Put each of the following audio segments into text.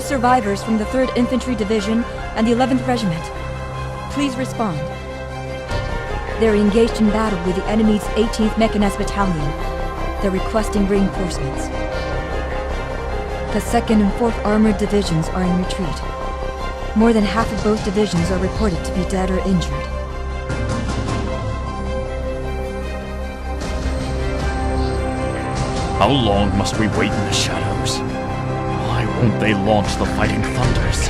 survivors from the 3rd Infantry Division and the 11th Regiment. Please respond. They're engaged in battle with the enemy's 18th Mechanized Battalion. They're requesting reinforcements. The 2nd and 4th Armored Divisions are in retreat. More than half of both divisions are reported to be dead or injured. How long must we wait in the shadows? Why won't they launch the Fighting Thunders?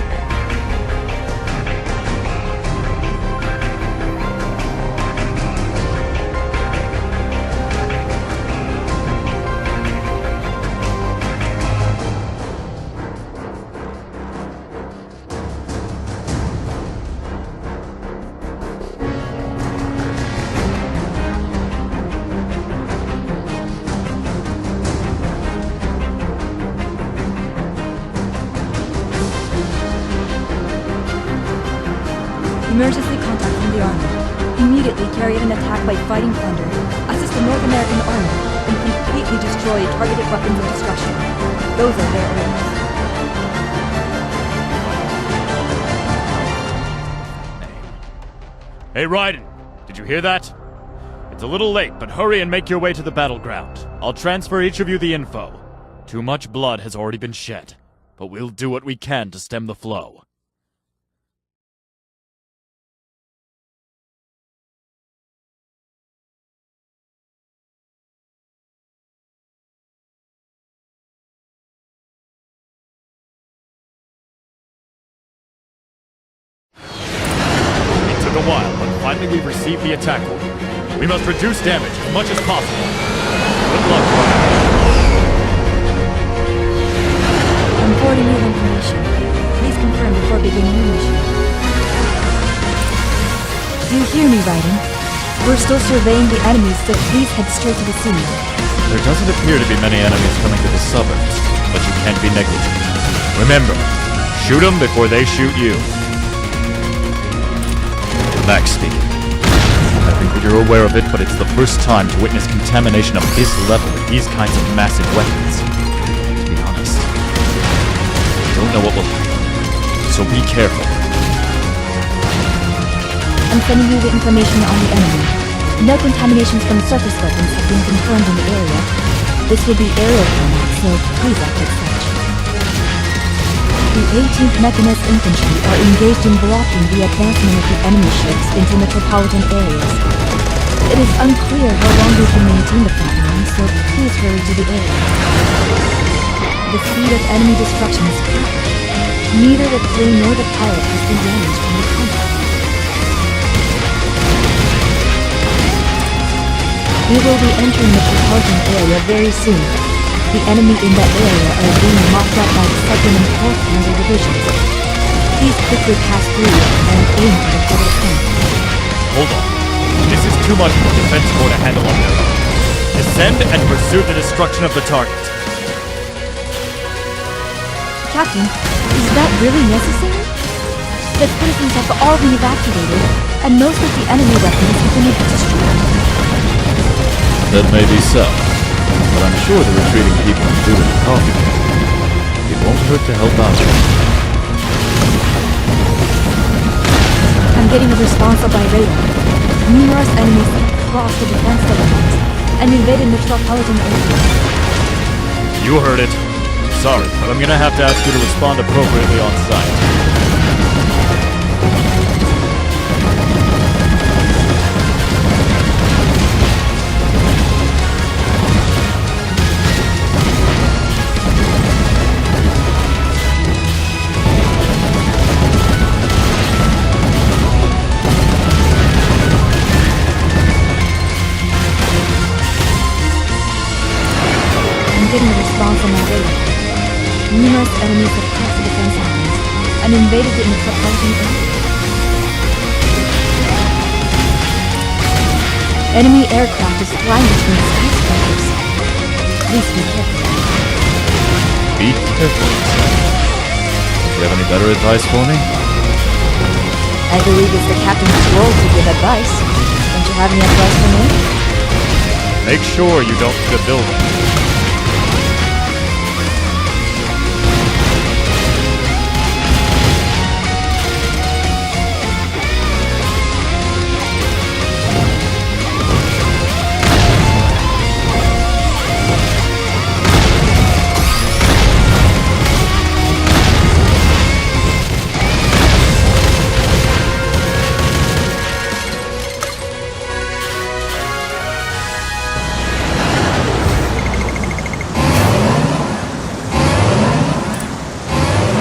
Emergency contact from the Army. Immediately carry out an attack by Fighting Thunder, assist the North American Army, and completely destroy targeted weapons of destruction. Those are their orders. Hey, Raiden! Did you hear that? It's a little late, but hurry and make your way to the battleground. I'll transfer each of you the info. Too much blood has already been shed, but we'll do what we can to stem the flow. A while, but finally we've received the attack order. We must reduce damage as much as possible. Good luck, Ryan. I'm forwarding you information. Please confirm before beginning your mission. Do you hear me, Raiden? We're still surveying the enemies, so please head straight to the scene. There doesn't appear to be many enemies coming to the suburbs, but you can't be negligent. Remember, shoot them before they shoot you. Max speaking. I think that you're aware of it, but it's the first time to witness contamination of this level with these kinds of massive weapons. To be honest, I don't know what will happen, so be careful. I'm sending you the information on the enemy. No contaminations from surface weapons have been confirmed in the area. This will be aerial combat, so please act as such. The 18th Mechanized Infantry are engaged in blocking the advancement of the enemy ships into metropolitan areas. It is unclear how long they can maintain the front line, so please hurry to the area. The speed of enemy destruction is rapid. Neither the plane nor the pilot has been damaged in the combat. We will be entering the metropolitan area very soon. The enemy in that area are being mopped up by the 2nd and 4th Panzer Divisions. Please quickly pass through and aim for the public point. Hold on. This is too much for Defense Corps to handle on their own. Descend and pursue the destruction of the target. Captain, is that really necessary? The citizens have all been evacuated, and most of the enemy weapons have been destroyed. That may be so. But I'm sure the retreating people are doing the talking. It won't hurt to help out. I'm getting a response by Raiden. Numerous enemies crossed the defense lines and invaded metropolitan area. You heard it. Sorry, but I'm gonna have to ask you to respond appropriately on site. Getting a response on my radar. Numerous enemies have crossed the defense lines and invaded the metropolitan area. Enemy aircraft is flying between skyscrapers. Please be careful. Be careful. Do you have any better advice for me? I believe it's the captain's role to give advice. Don't you have any advice for me? Make sure you don't hit a building.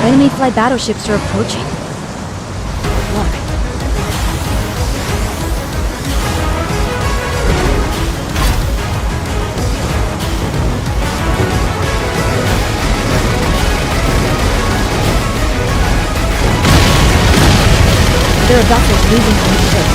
Enemy flight battleships are approaching. Look. There are vessels moving on the ship.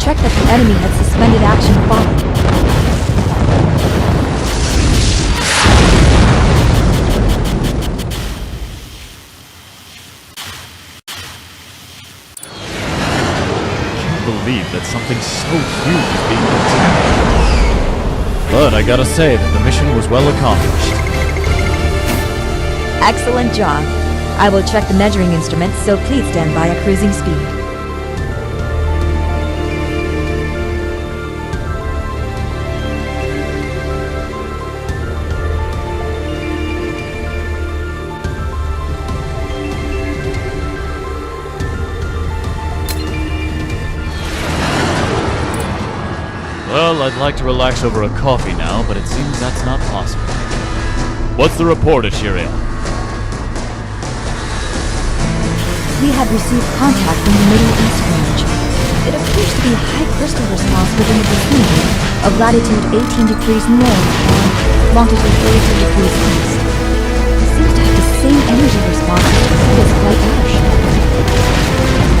Check that the enemy had suspended action following. Can't believe that something so huge is being attacked. But I gotta say that the mission was well accomplished. Excellent job. I will check the measuring instruments, so please stand by at cruising speed. Well, I'd like to relax over a coffee now, but it seems that's not possible. What's the report, Ashiria? We have received contact from the Middle East range. It appears to be a high crystal response within the vicinity of latitude 18 degrees north and longitude 32 degrees east. It seems to have the same energy response as Korea's light ash.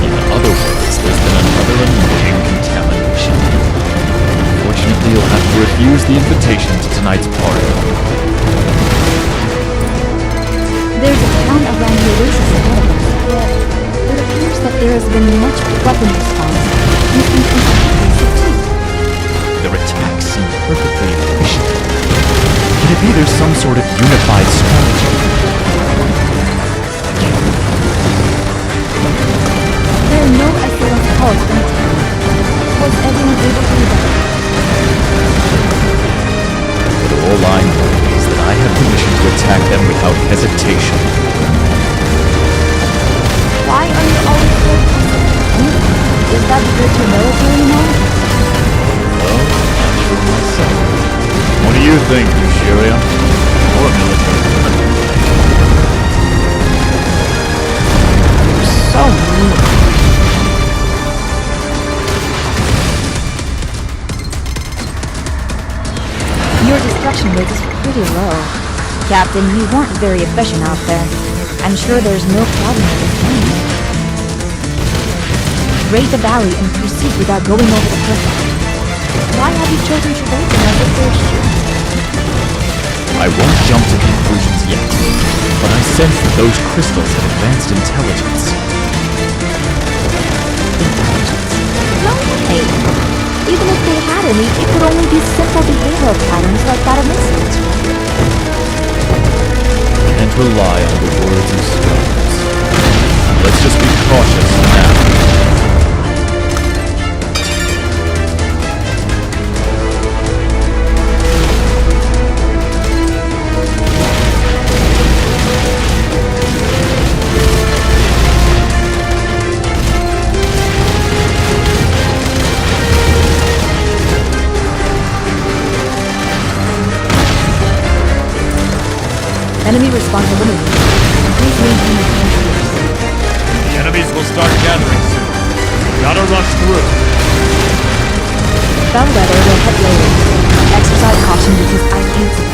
In other words, there's been another annoying contamination. Unfortunately, you'll have to refuse the invitation to tonight's party. There's a town around the oasis ahead of us, yet it appears that there has been much weapon response using contact too. Their attacks seem perfectly efficient. Could it be there's some sort of unified strategy? There are no SOS calls from the town. Was everyone able to evacuate? All I know is that I have permission to attack them without hesitation. Why are you always so confident? Is that because you're military now? Well, I'm not sure myself. What do you think, Ashiria? Or military? You're so mean. Your destruction rate is pretty low. Captain, you weren't very efficient out there. I'm sure there's no problem with this plane. Raid the valley and proceed without going over the cliff. Why have you chosen to raid them as if they're ships? I won't jump to conclusions yet, but I sense that those crystals have advanced intelligence. No way! Even if they had any, it could only be simple behavioral patterns like that of insects. Can't rely on the words of scholars. Let's just be cautious now. Enemy response eliminated. Please maintain your control. The enemies will start gathering soon. Gotta rush through. Bellwether will hit later. Exercise caution because I can't see.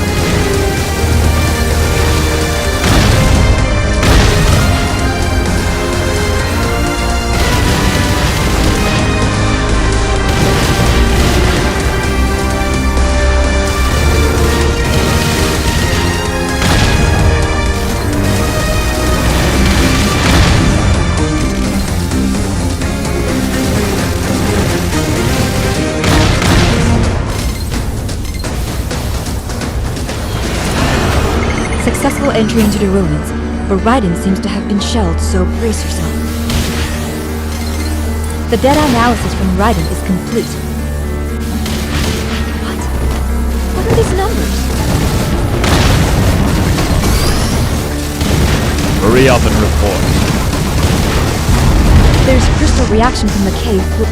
entry into the ruins, but Raiden seems to have been shelled, so brace yourself. The data analysis from Raiden is complete. What? What are these numbers? Hurry up and report. There's crystal reaction from the cave, but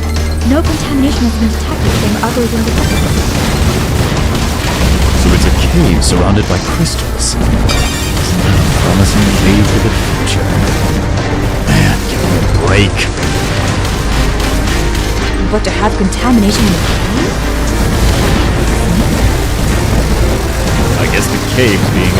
no contamination has been detected from other than the So it's a cave surrounded by crystals. Isn't that a promising cave for the future? Man, give me a break. But to have contamination in the cave? I guess the cave being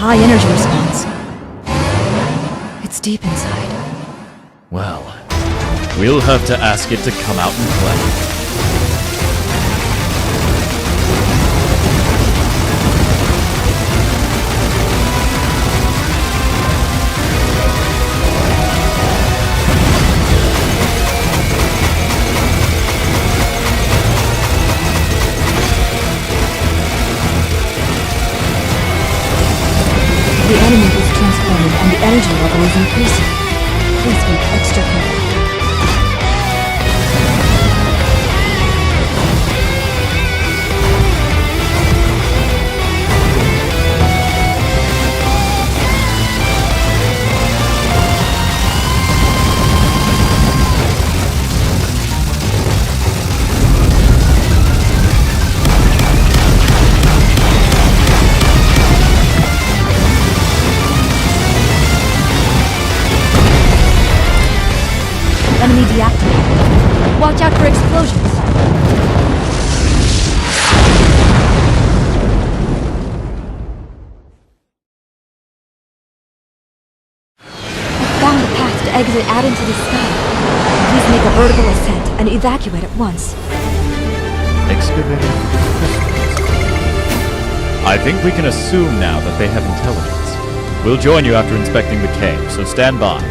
high energy response. It's deep inside. well, we'll have to ask it to come out and play. The enemy is transforming and the energy level is increasing. Please be extra careful. Enemy deactivated. Watch out for explosions. I found a path to exit out into the sky. Please make a vertical ascent and evacuate at once. Excavating crystals. I think we can assume now that they have intelligence. We'll join you after inspecting the cave, so stand by.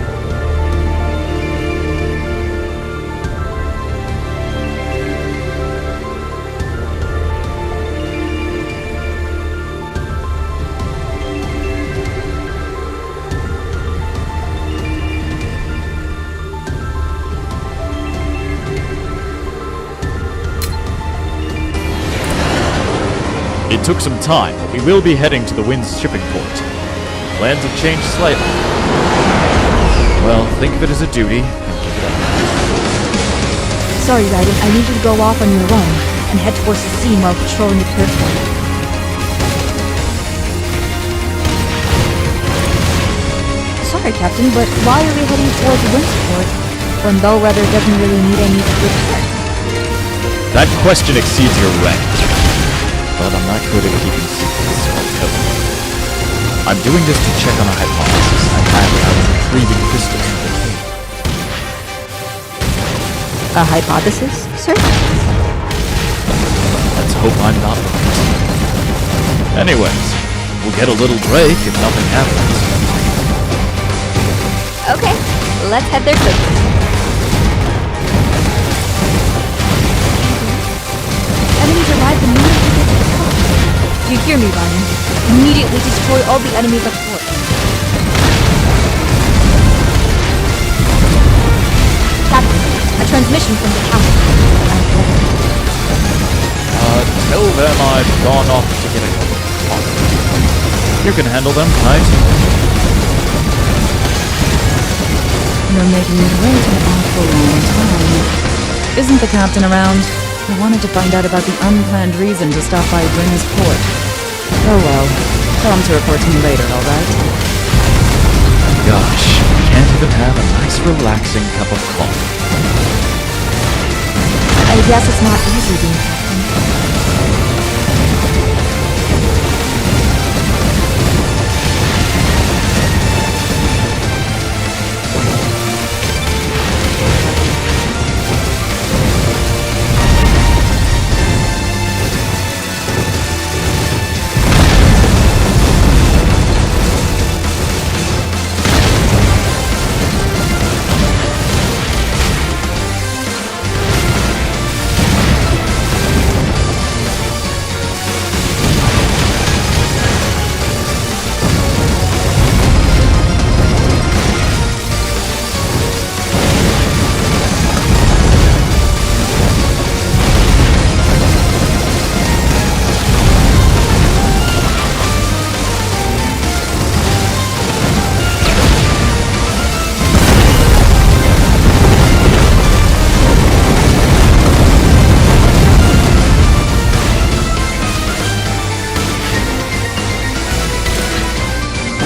It took some time, but we will be heading to the Wind's shipping port. Plans have changed slightly. Well, think of it as a duty, and keep it up. Sorry, Raiden, I need you to go off on your own and head towards the scene while patrolling the periphery. Sorry, Captain, but why are we heading towards Windsport when Bellwether doesn't really need any repair? That question exceeds your rank. But I'm not good at keeping secrets, so I'll tell you. I'm doing this to check on a hypothesis I had when I was retrieving crystals from the cave. A hypothesis, sir? Let's hope I'm not right. Anyways, we'll get a little break if nothing happens. Okay, let's head there quickly. Enemies arrive immediately get to the port. You hear me, Raiden? Immediately destroy all the enemies at port. Captain, a transmission from the castle. Tell them I've gone off to get a cup of coffee. You can handle them, right? You're making me wait an awful long time. Isn't the captain around? I wanted to find out about the unplanned reason to stop by Ring's port. Oh well. Tell him to report to me later, alright? Gosh, can't even have a nice relaxing cup of coffee. I guess it's not easy being captain.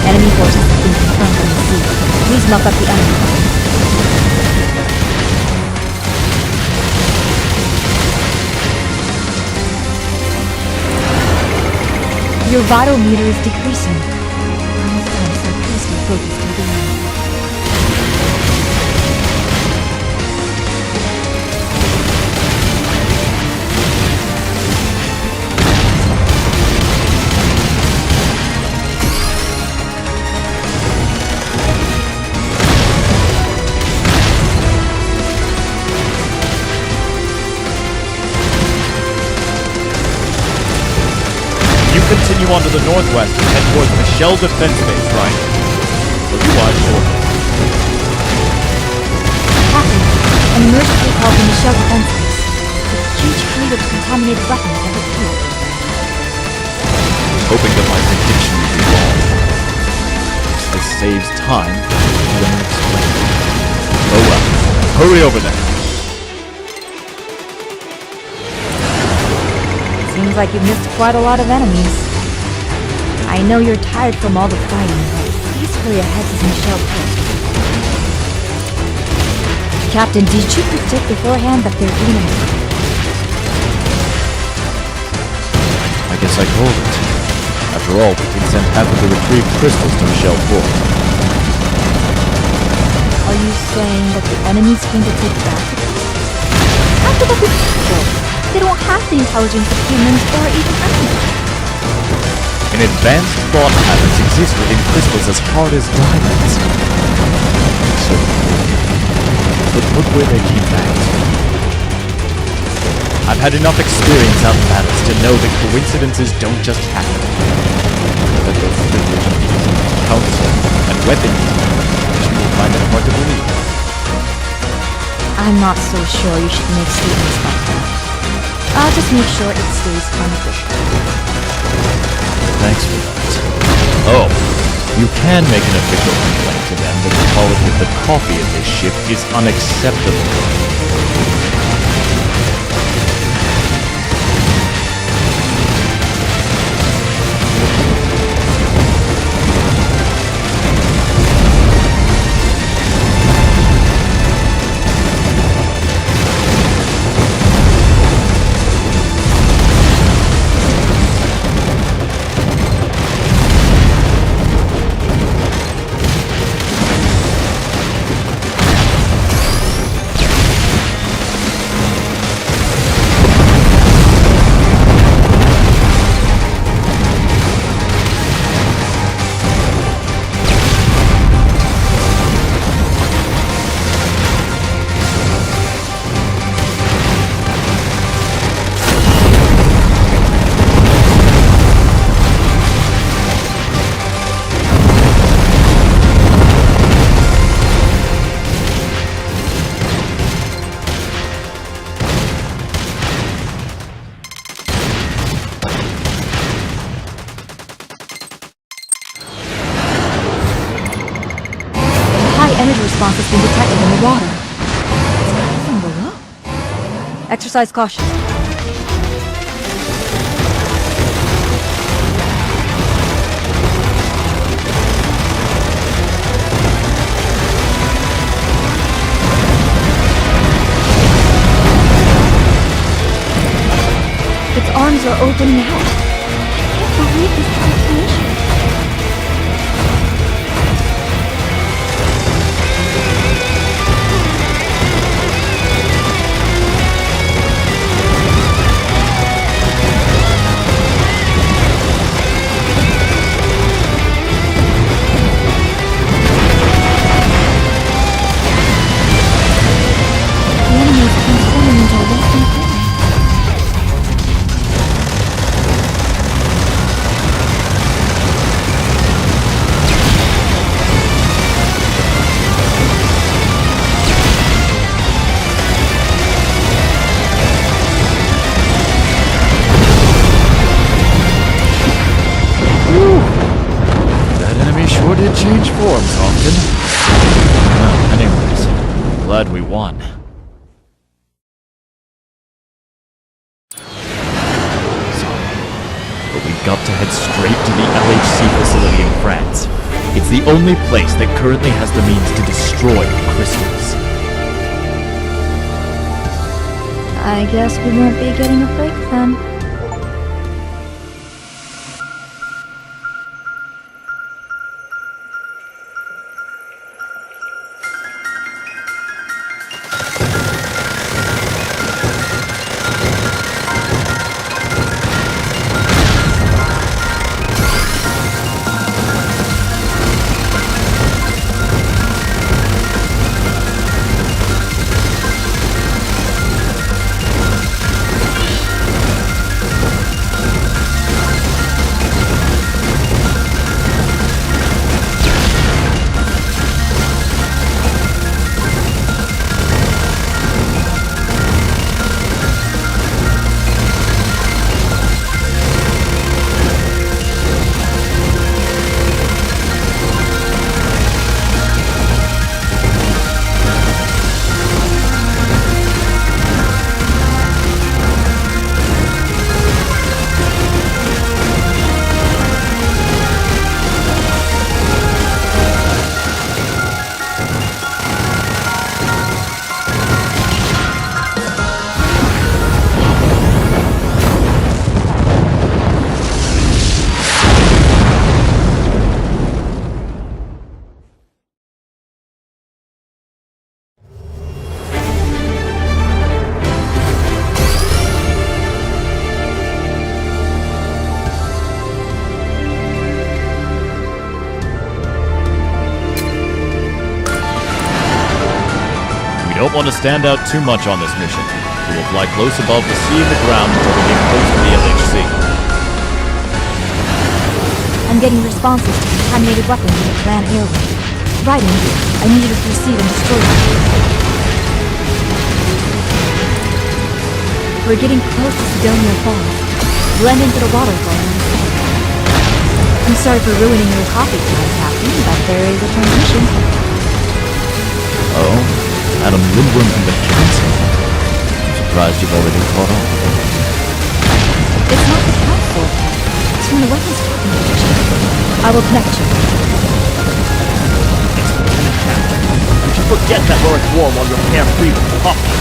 Enemy forces have been confirmed on the sea. Please knock out the enemy. Your vital meter is decreasing. Almost done, so please stay focused till the end. Continue on to the northwest and head towards Michelle Defense Base, right? Will you watch shortly? Captain, an emergency call from the Shell Defense Base. A huge fleet of contaminated weapons have appeared. I was hoping that my prediction would be wrong. This saves time for them to explain. Oh well, hurry over there. Seems like you've missed quite a lot of enemies. I know you're tired from all the fighting, but please hurry ahead to Michelle Port. Captain, did you predict beforehand that they're being attacked? I guess I called it. After all, we can send half of the retrieved crystals to Michelle Port. Are you saying that the enemies came to take back the crystals? How could that be possible? They don't have the intelligence of humans or even animals. An advanced thought patterns exist within crystals as hard as diamonds. So, but look where they came back to. I've had enough experience out in battles to know that coincidences don't just happen. That those privileged counsel and weapon which you will find it hard to believe. I'm not so sure you should make statements like that. I'll just make sure it stays unofficial. Thanks for that. Oh, you can make an official complaint to them that the quality of the coffee at this ship is unacceptable. Energy response has been detected in the water. It's coming from below. Exercise caution. winning out. I can't believe this is information. The enemy is transforming into a Western planet. That enemy sure did change forms, Honkin. Well, anyways, glad we won. Sorry, but we've got to head straight to the LHC facility in France. It's the only place that currently has the means to destroy the crystals. I guess we won't be getting a break then. We don't want to stand out too much on this mission. We will fly close above the sea and the ground until we get close to the LHC. I'm getting responses to contaminated weapons in the clan airway. Raiden, I need you to proceed and destroy them. We're getting close to Sidonia Falls. Blend into the waterfall. I'm sorry for ruining your coffee time, Captain, but there is a transmission. Oh? Adam Lindworm from the council. I'm surprised you've already caught on. It's not the council. It's from the weapons technology. I will connect you. You should forget that we're at war while you're carefree with coffee.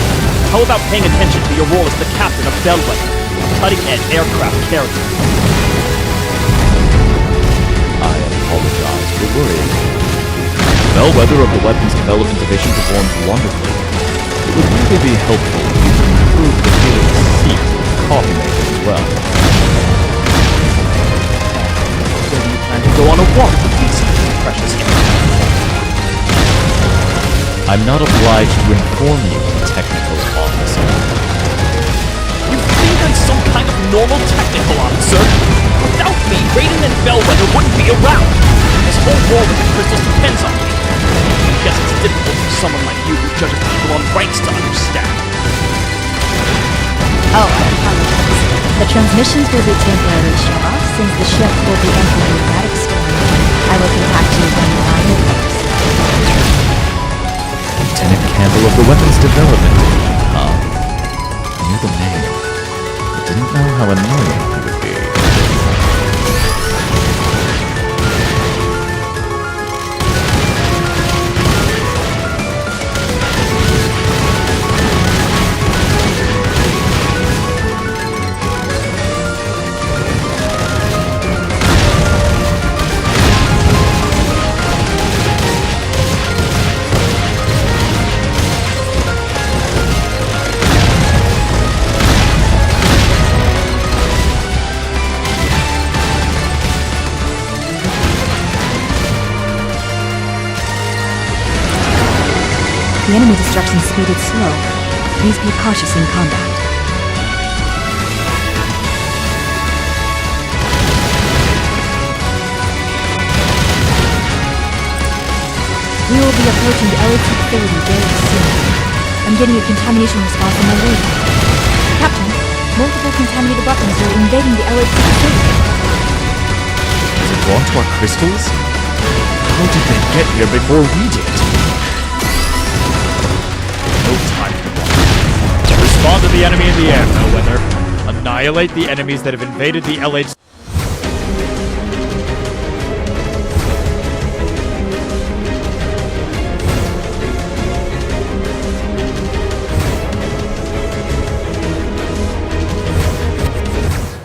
How about paying attention to your role as the captain of Bellwether, cutting-edge aircraft carrier? I apologize for worrying. Bellwether of the Weapons Development Division performs wonderfully. It would really be helpful if you could improve the feeling seat of the coffee maker as well. So you plan to go on a walk with these precious aircraft? I'm not obliged to inform you, technical officer. You think I'm some kind of normal technical officer? Without me, Raiden and Bellwether wouldn't be around. This whole war with the crystals depends on me. I guess it's difficult for someone like you who judges people on ranks to understand. Oh, I apologize. The transmissions will be temporarily shut off since the ship will be entering a pneumatic storm. I will contact you when the line opens. Lieutenant Campbell of the Weapons Development Division, huh? I knew the name. I didn't know how annoying he would be. The enemy destruction speed is slow. Please be cautious in combat. We will be approaching the LAT facility very soon. I'm getting a contamination response on my radar. Captain, multiple contaminated weapons are invading the LAT facility. Is it drawn to our crystals? How did they get here before we did? No time for that. Respond to the enemy in the air, Bellwether. Annihilate the enemies that have invaded the LH.